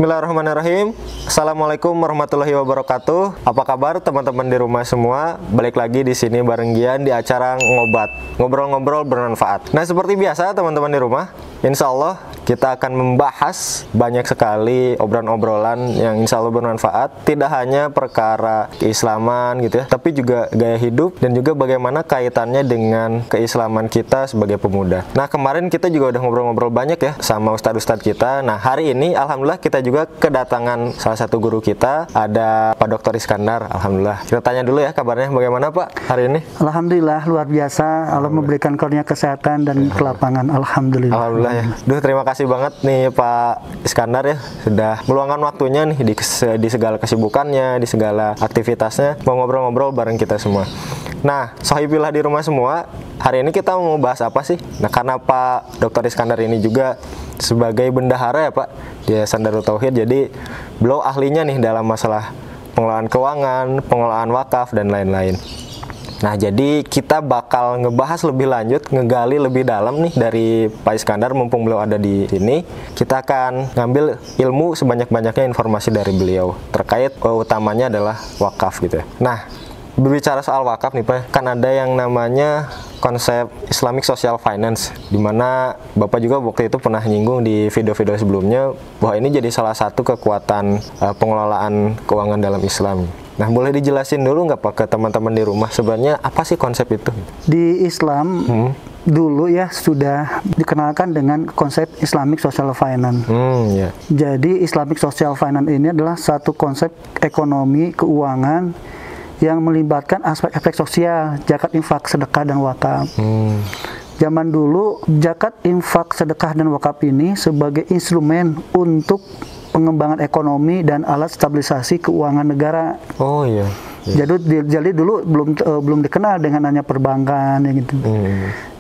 Bismillahirrahmanirrahim. Assalamualaikum warahmatullahi wabarakatuh. Apa kabar teman-teman di rumah semua? Balik lagi di sini bareng Gian di acara Ngobat, ngobrol-ngobrol bermanfaat. Nah, seperti biasa teman-teman di rumah, insya Allah kita akan membahas banyak sekali obrolan-obrolan yang insya Allah bermanfaat. Tidak hanya perkara keislaman gitu ya, tapi juga gaya hidup dan juga bagaimana kaitannya dengan keislaman kita sebagai pemuda. Nah, kemarin kita juga udah ngobrol-ngobrol banyak ya sama ustadz-ustadz kita. Nah, hari ini alhamdulillah kita juga kedatangan salah satu guru kita, ada Pak Dr. Iskandar. Alhamdulillah. Kita tanya dulu ya kabarnya bagaimana Pak hari ini? Alhamdulillah luar biasa. Allah memberikan karunia kesehatan dan kelapangan. Alhamdulillah. Alhamdulillah ya. Duh, terima kasih banget nih Pak Iskandar ya, sudah meluangkan waktunya nih di segala kesibukannya, di segala aktivitasnya mau ngobrol-ngobrol bareng kita semua. Nah, sohibillah di rumah semua, hari ini kita mau bahas apa sih? Nah, karena Pak Dr. Iskandar ini juga sebagai bendahara ya Pak di Yayasan Darut Tauhid, jadi beliau ahlinya nih dalam masalah pengelolaan keuangan, pengelolaan wakaf dan lain-lain. Nah, jadi kita bakal ngebahas lebih lanjut, ngegali lebih dalam nih dari Pak Iskandar, mumpung beliau ada di sini. Kita akan ngambil ilmu sebanyak-banyaknya informasi dari beliau terkait utamanya adalah wakaf gitu ya. Nah, berbicara soal wakaf nih Pak, kan ada yang namanya konsep Islamic Social Finance, dimana Bapak juga waktu itu pernah nyinggung di video-video sebelumnya bahwa ini jadi salah satu kekuatan pengelolaan keuangan dalam Islam. Nah, boleh dijelasin dulu nggak Pak ke teman-teman di rumah sebenarnya apa sih konsep itu? Di Islam dulu ya sudah dikenalkan dengan konsep Islamic Social Finance. Yeah. Jadi Islamic Social Finance ini adalah satu konsep ekonomi keuangan yang melibatkan aspek-aspek sosial, zakat, infak, sedekah, dan wakaf. Zaman dulu, zakat, infak, sedekah, dan wakaf ini sebagai instrumen untuk pengembangan ekonomi dan alat stabilisasi keuangan negara. Oh iya. Jadi dulu belum dikenal dengan hanya perbankan ya gitu.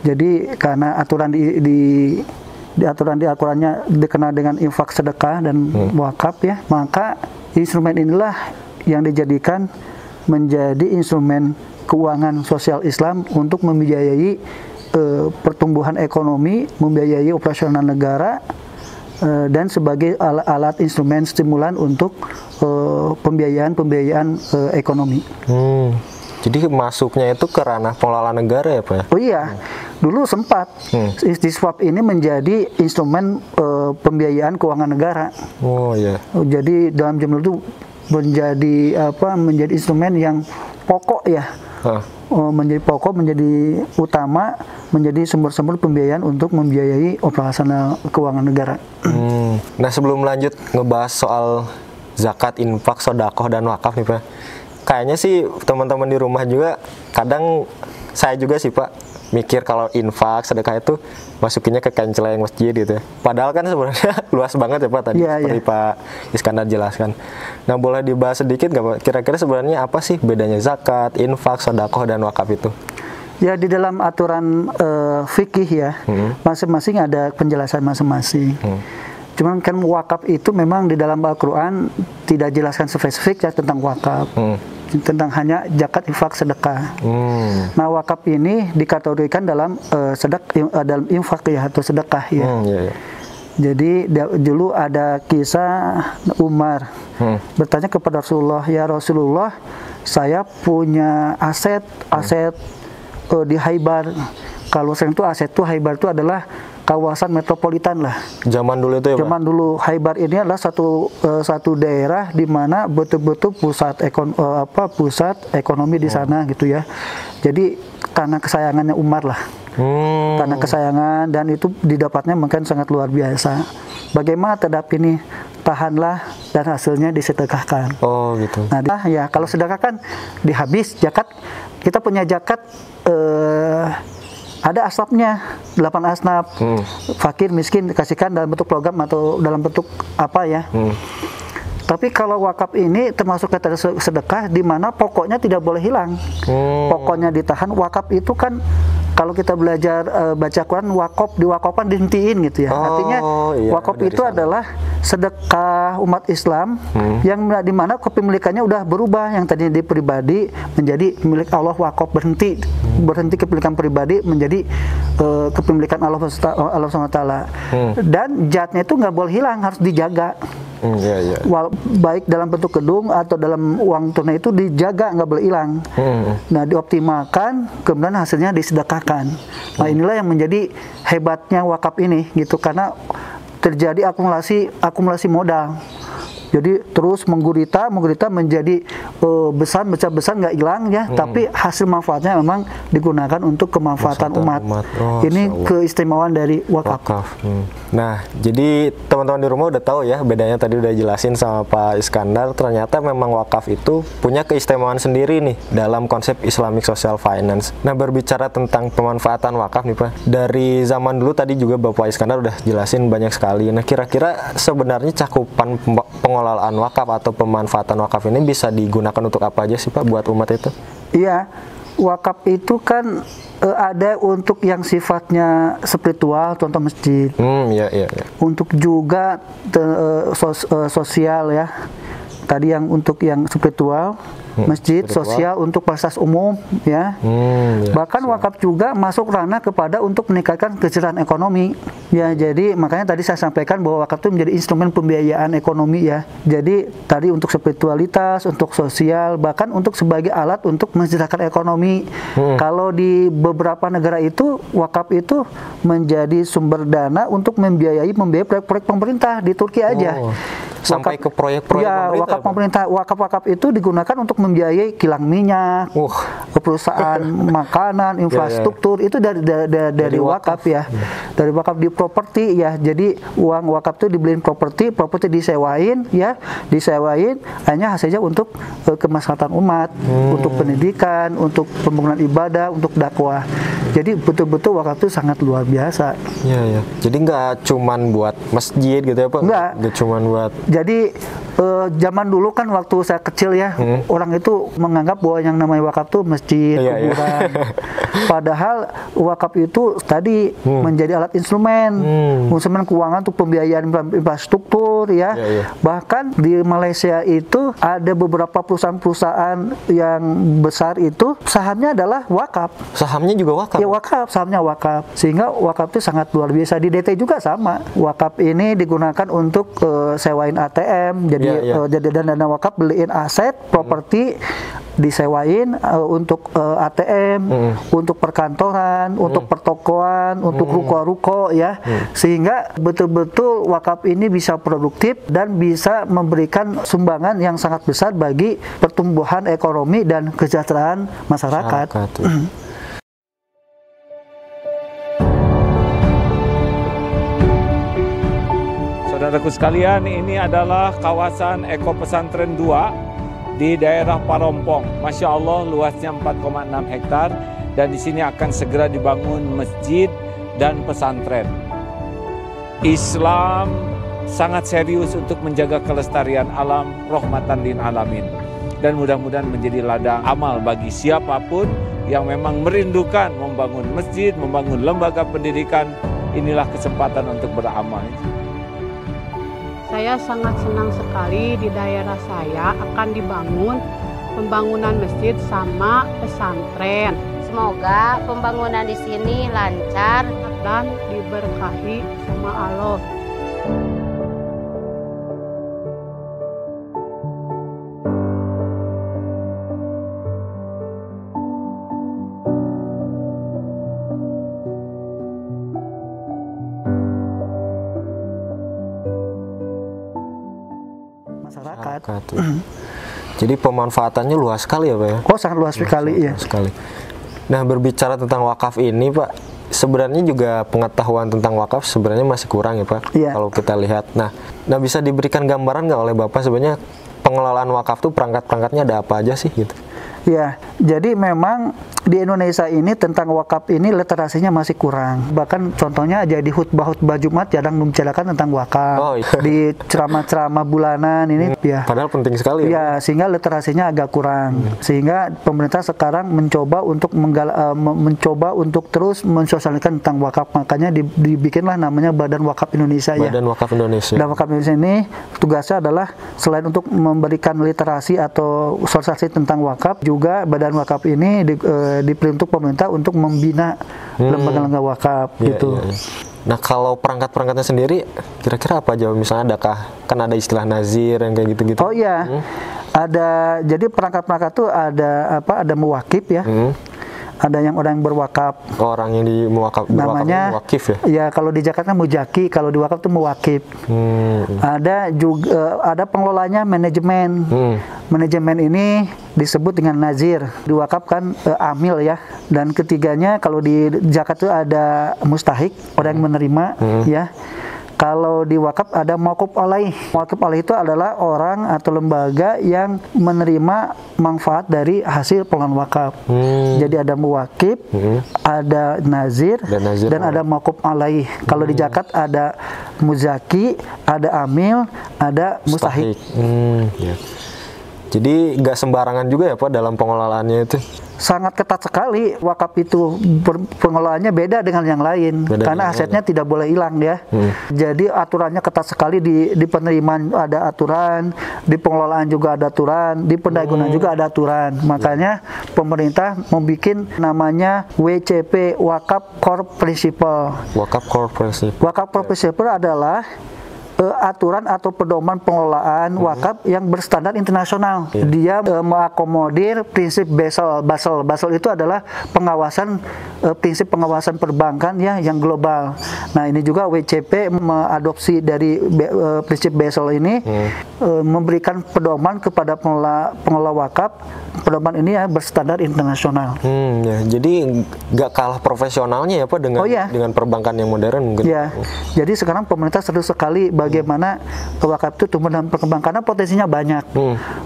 Jadi karena aturan di Al-Qur'annya dikenal dengan infak, sedekah, dan wakaf ya, maka instrumen inilah yang dijadikan menjadi instrumen keuangan sosial Islam untuk membiayai pertumbuhan ekonomi, membiayai operasional negara, dan sebagai alat instrumen stimulan untuk pembiayaan ekonomi. Jadi masuknya itu ke ranah pengelolaan negara ya Pak ya? Oh iya, dulu sempat istiswap ini menjadi instrumen pembiayaan keuangan negara. Oh iya. Jadi dalam jumlah itu menjadi instrumen yang pokok ya. Menjadi pokok, menjadi utama, menjadi sumber-sumber pembiayaan untuk membiayai operasional keuangan negara. Nah, sebelum lanjut ngebahas soal zakat, infak, sedekah, dan wakaf nih Pak, kayaknya sih teman-teman di rumah juga kadang saya juga sih Pak mikir kalau infak, sedekah itu masukinnya ke kenceleng masjid gitu ya. Padahal kan sebenarnya luas banget ya Pak tadi seperti Pak Iskandar jelaskan. Nah, boleh dibahas sedikit nggak Pak? Kira-kira sebenarnya apa sih bedanya zakat, infak, sedekah, dan wakaf itu? Ya, di dalam aturan fikih ya, masing-masing ada penjelasan masing-masing. Cuman kan wakaf itu memang di dalam Al-Quran tidak jelaskan spesifik ya tentang wakaf. Tentang hanya zakat, infak, sedekah. Nah, wakaf ini dikategorikan dalam dalam infak ya atau sedekah ya. Jadi dulu ada kisah Umar bertanya kepada Rasulullah, ya Rasulullah, saya punya aset di Khaybar. Kalau sekarang itu aset itu Khaybar itu adalah kawasan metropolitan lah. Zaman dulu itu ya Pak? Zaman dulu. Khaybar ini adalah satu daerah di mana betul-betul pusat ekonomi di sana gitu ya. Jadi karena kesayangannya Umar lah. Karena kesayangan, dan itu didapatnya mungkin sangat luar biasa. Bagaimana terhadap ini? Tahanlah dan hasilnya disedekahkan. Oh gitu. Nah ya, kalau sedekah kan dihabis. Zakat, kita punya zakat ada asnafnya, 8 asnaf, fakir, miskin, dikasihkan dalam bentuk logam atau dalam bentuk apa ya. Tapi kalau wakaf ini termasuk kategori sedekah, di mana pokoknya tidak boleh hilang. Pokoknya ditahan. Wakaf itu kan kalau kita belajar baca Quran, diwakafkan dihentiin gitu ya. Artinya wakaf itu adalah sedekah umat Islam yang dimana kepemilikannya udah berubah, yang tadinya di pribadi menjadi milik Allah, wakaf berhenti kepemilikan pribadi menjadi kepemilikan Allah SWT. Dan zatnya itu nggak boleh hilang, harus dijaga. Iya, iya. Baik dalam bentuk gedung atau dalam uang tunai itu dijaga, nggak boleh hilang. Nah, dioptimalkan, kemudian hasilnya disedekahkan. Nah, inilah yang menjadi hebatnya wakaf ini gitu, karena terjadi akumulasi modal. Jadi terus menggurita menjadi besar nggak hilang ya, tapi hasil manfaatnya memang digunakan untuk kemanfaatan umat. Oh, ini keistimewaan dari wakaf. Nah, jadi teman-teman di rumah udah tahu ya bedanya, tadi udah jelasin sama Pak Iskandar. Ternyata memang wakaf itu punya keistimewaan sendiri nih dalam konsep Islamic Social Finance. Nah, berbicara tentang pemanfaatan wakaf nih Pak, dari zaman dulu tadi juga Bapak Iskandar udah jelasin banyak sekali. Nah, kira-kira sebenarnya cakupan pengelolaan wakaf atau pemanfaatan wakaf ini bisa digunakan untuk apa aja sih Pak buat umat itu? Iya, wakaf itu kan ada untuk yang sifatnya spiritual, contoh masjid. Iya. Untuk juga sosial ya. Tadi yang untuk yang spiritual, masjid, sosial untuk fasilitas umum ya. Bahkan wakaf juga masuk ranah kepada untuk meningkatkan kesejahteraan ekonomi. Ya, jadi makanya tadi saya sampaikan bahwa wakaf itu menjadi instrumen pembiayaan ekonomi ya. Jadi tadi untuk spiritualitas, untuk sosial, bahkan untuk sebagai alat untuk mensejahterakan ekonomi. Kalau di beberapa negara itu wakaf itu menjadi sumber dana untuk membiayai proyek-proyek pemerintah di Turki aja. Sampai ke proyek-proyek pemerintah. Wakaf itu digunakan untuk membiayai kilang minyak, perusahaan makanan, infrastruktur, itu dari wakaf ya. Dari wakaf di properti ya. Jadi uang wakaf itu dibeliin properti disewain ya, hanya hasilnya untuk kemaslahatan umat, untuk pendidikan, untuk pembangunan ibadah, untuk dakwah. Jadi betul-betul wakaf itu sangat luar biasa. Iya. Jadi nggak cuman buat masjid gitu ya Pak? Nggak cuman buat. Jadi zaman dulu kan waktu saya kecil ya, orang itu menganggap bahwa yang namanya wakaf itu masjid, kuburan. Padahal wakaf itu tadi menjadi alat instrumen keuangan untuk pembiayaan infrastruktur ya. Bahkan di Malaysia itu ada beberapa perusahaan-perusahaan yang besar itu sahamnya adalah wakaf. Sahamnya juga wakaf? Ya, sahamnya wakaf. Sehingga wakaf itu sangat luar biasa. Di DT juga sama. Wakaf ini digunakan untuk sewain ATM, jadi dana wakaf beliin aset, properti, disewain untuk ATM, untuk perkantoran, untuk pertokoan, untuk ruko-ruko ya, sehingga betul-betul wakaf ini bisa produktif dan bisa memberikan sumbangan yang sangat besar bagi pertumbuhan ekonomi dan kesejahteraan masyarakat. Saudaraku sekalian, ini adalah kawasan Eko Pesantren 2 di daerah Parompong. Masya Allah, luasnya 4,6 hektar dan di sini akan segera dibangun masjid dan pesantren. Islam sangat serius untuk menjaga kelestarian alam, rahmatan lil alamin. Dan mudah-mudahan menjadi ladang amal bagi siapapun yang memang merindukan membangun masjid, membangun lembaga pendidikan. Inilah kesempatan untuk beramal. Saya sangat senang sekali di daerah saya akan dibangun pembangunan masjid sama pesantren. Semoga pembangunan di sini lancar dan diberkahi sama Allah. Masyarakat. Jadi pemanfaatannya luas sekali ya Pak ya? Oh, sangat luas sekali ya. Nah, berbicara tentang wakaf ini Pak, sebenarnya juga pengetahuan tentang wakaf sebenarnya masih kurang ya Pak, kalau kita lihat. Nah bisa diberikan gambaran nggak oleh Bapak sebenarnya pengelolaan wakaf tuh perangkat-perangkatnya ada apa aja sih gitu? Ya, jadi memang di Indonesia ini tentang wakaf ini literasinya masih kurang. Bahkan contohnya jadi khutbah Jumat jarang membicarakan tentang wakaf. Di ceramah-ceramah bulanan ini ya. Padahal penting sekali ya. Ya, sehingga literasinya agak kurang. Sehingga pemerintah sekarang mencoba untuk terus mensosialisasikan tentang wakaf. Makanya dibikinlah namanya Badan Wakaf Indonesia ya. Badan Wakaf Indonesia. Dan Wakaf Indonesia ini tugasnya adalah selain untuk memberikan literasi atau sosialisasi tentang wakaf, juga Badan Wakaf ini diperuntuk pemerintah untuk membina lembaga-lembaga wakaf gitu. Nah, kalau perangkat-perangkatnya sendiri, kira-kira apa aja? Misalnya adakah, kan ada istilah nazir yang kayak gitu-gitu? Oh iya, ada. Jadi perangkat-perangkat tuh ada apa? Ada muwakif ya. Ada yang orang yang berwakaf. Orang yang di berwakaf Namanya muwakif ya? Ya kalau di Jakarta mujaki, kalau di wakaf tuh muwakif. Ada juga ada pengelolanya manajemen. Manajemen ini disebut dengan nazir. Di wakaf kan amil ya. Dan ketiganya kalau di Jakarta tuh ada mustahik, orang yang menerima ya. Kalau di wakaf ada mauquf alaih. Mauquf alaih itu adalah orang atau lembaga yang menerima manfaat dari hasil pengelolaan wakaf. Jadi ada muwakif, ada nazir, dan ada mauquf alaih. Kalau di zakat ada muzaki, ada amil, ada mustahik. Ya. Jadi nggak sembarangan juga ya Pak dalam pengelolaannya itu? Sangat ketat sekali. Wakaf itu pengelolaannya beda dengan yang lain, karena asetnya tidak boleh hilang ya. Jadi aturannya ketat sekali. Di penerimaan ada aturan, di pengelolaan juga ada aturan, di pendayagunaan juga ada aturan. Makanya pemerintah membuat namanya WCP, Wakaf Core Principle. Wakaf Core Principle. Wakaf Core Principle adalah aturan atau pedoman pengelolaan wakaf yang berstandar internasional. Dia mengakomodir prinsip Basel. Basel itu adalah pengawasan prinsip pengawasan perbankan ya yang global. Nah, ini juga WCP mengadopsi dari prinsip Basel ini, memberikan pedoman kepada pengelola wakaf. Pedoman ini ya berstandar internasional. Ya. Jadi nggak kalah profesionalnya ya Pak dengan perbankan yang modern mungkin. Ya. Jadi sekarang pemerintah serius sekali bagaimana wakaf itu tumbuh dan berkembang karena potensinya banyak.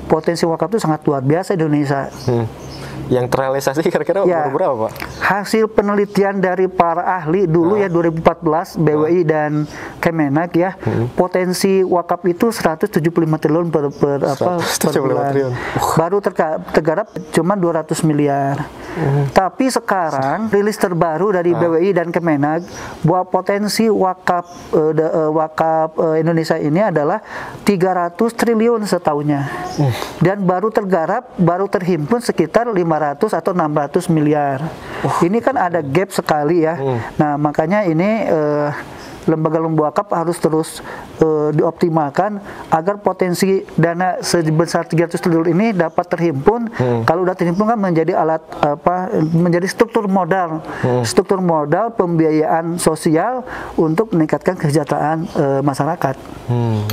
Potensi wakaf itu sangat luar biasa di Indonesia. Yang terrealisasi kira-kira berapa Pak? Hasil penelitian dari para ahli dulu ya 2014 BWI dan Kemenak ya, potensi wakaf itu 175 triliun per bulan. Baru tergarap cuma 200 miliar. Tapi sekarang rilis terbaru dari BWI dan Kemenak bahwa potensi wakaf Indonesia ini adalah 300 triliun setahunnya. Dan baru terhimpun sekitar 500 atau 600 miliar. Ini kan ada gap sekali ya. Nah, makanya ini lembaga-lembaga wakaf harus terus dioptimalkan agar potensi dana sebesar 300 triliun ini dapat terhimpun. Kalau sudah terhimpun kan menjadi menjadi struktur modal pembiayaan sosial untuk meningkatkan kesejahteraan masyarakat.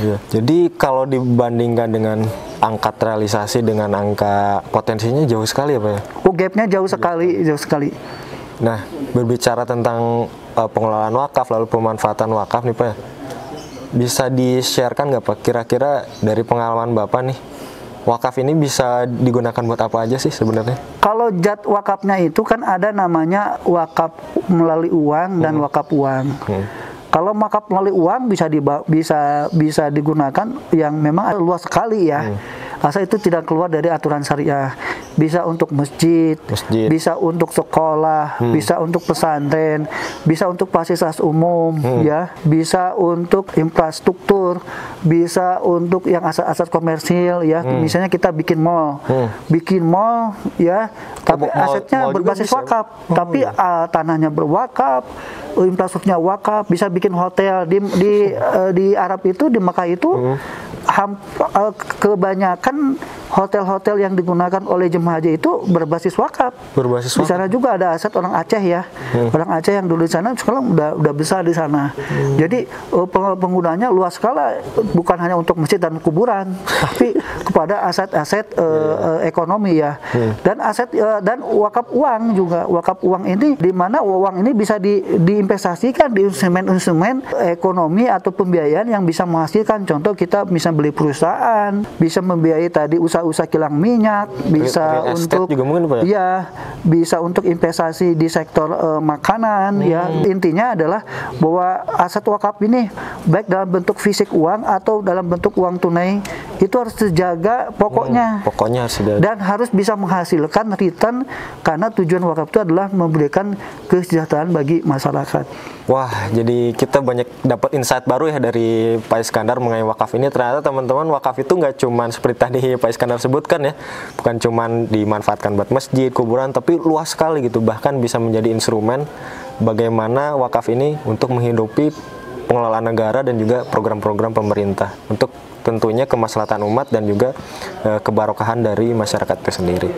Ya. Jadi kalau dibandingkan dengan angka realisasi dengan angka potensinya jauh sekali ya Pak ya? Gapnya jauh sekali. Nah, berbicara tentang pengelolaan wakaf lalu pemanfaatan wakaf nih Pak ya, bisa di-sharekan nggak Pak kira-kira dari pengalaman Bapak nih, wakaf ini bisa digunakan buat apa aja sih sebenarnya? Kalau zat wakafnya itu kan ada namanya wakaf melalui uang dan wakaf uang. Kalau wakaf melalui uang bisa digunakan yang memang luas sekali ya. Asal itu tidak keluar dari aturan syariah. Bisa untuk masjid, bisa untuk sekolah, bisa untuk pesantren, bisa untuk fasilitas umum, ya, bisa untuk infrastruktur, bisa untuk yang aset-aset komersil, ya. Misalnya kita bikin mall, ya, tapi asetnya berbasis wakaf, tapi tanahnya berwakaf, infrastrukturnya wakaf, bisa bikin hotel di Arab itu, di Mekah itu. Kebanyakan hotel-hotel yang digunakan oleh jemaah haji itu berbasis wakaf. Di sana juga ada aset orang Aceh ya. Orang Aceh yang dulu di sana sekarang udah besar di sana. Jadi penggunanya luas sekali, bukan hanya untuk masjid dan kuburan, tapi kepada aset-aset ekonomi ya. Dan dan wakaf uang juga. Wakaf uang ini di mana uang ini bisa diinvestasikan di instrumen-instrumen ekonomi atau pembiayaan yang bisa menghasilkan. Contoh kita bisa beli perusahaan, bisa membiayai tadi usaha-usaha kilang minyak, bisa untuk juga mungkin, Pak, ya, bisa untuk investasi di sektor makanan ya. Intinya adalah bahwa aset wakaf ini baik dalam bentuk fisik uang atau dalam bentuk uang tunai itu harus terjaga pokoknya harus dijaga. Dan harus bisa menghasilkan return karena tujuan wakaf itu adalah memberikan kesejahteraan bagi masyarakat. Wah, jadi kita banyak dapat insight baru ya dari Pak Iskandar mengenai wakaf ini. Ternyata teman-teman, wakaf itu nggak cuma seperti tadi Pak Iskandar sebutkan ya, bukan cuma dimanfaatkan buat masjid, kuburan, tapi luas sekali gitu. Bahkan bisa menjadi instrumen bagaimana wakaf ini untuk menghidupi pengelolaan negara dan juga program-program pemerintah untuk tentunya kemaslahatan umat dan juga kebarokahan dari masyarakat itu sendiri.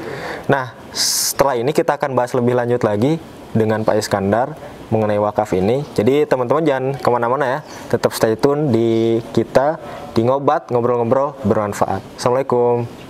Nah, setelah ini kita akan bahas lebih lanjut lagi dengan Pak Iskandar mengenai wakaf ini. Jadi teman-teman jangan kemana-mana ya, tetap stay tune di kita di Ngobat, ngobrol-ngobrol bermanfaat. Assalamualaikum.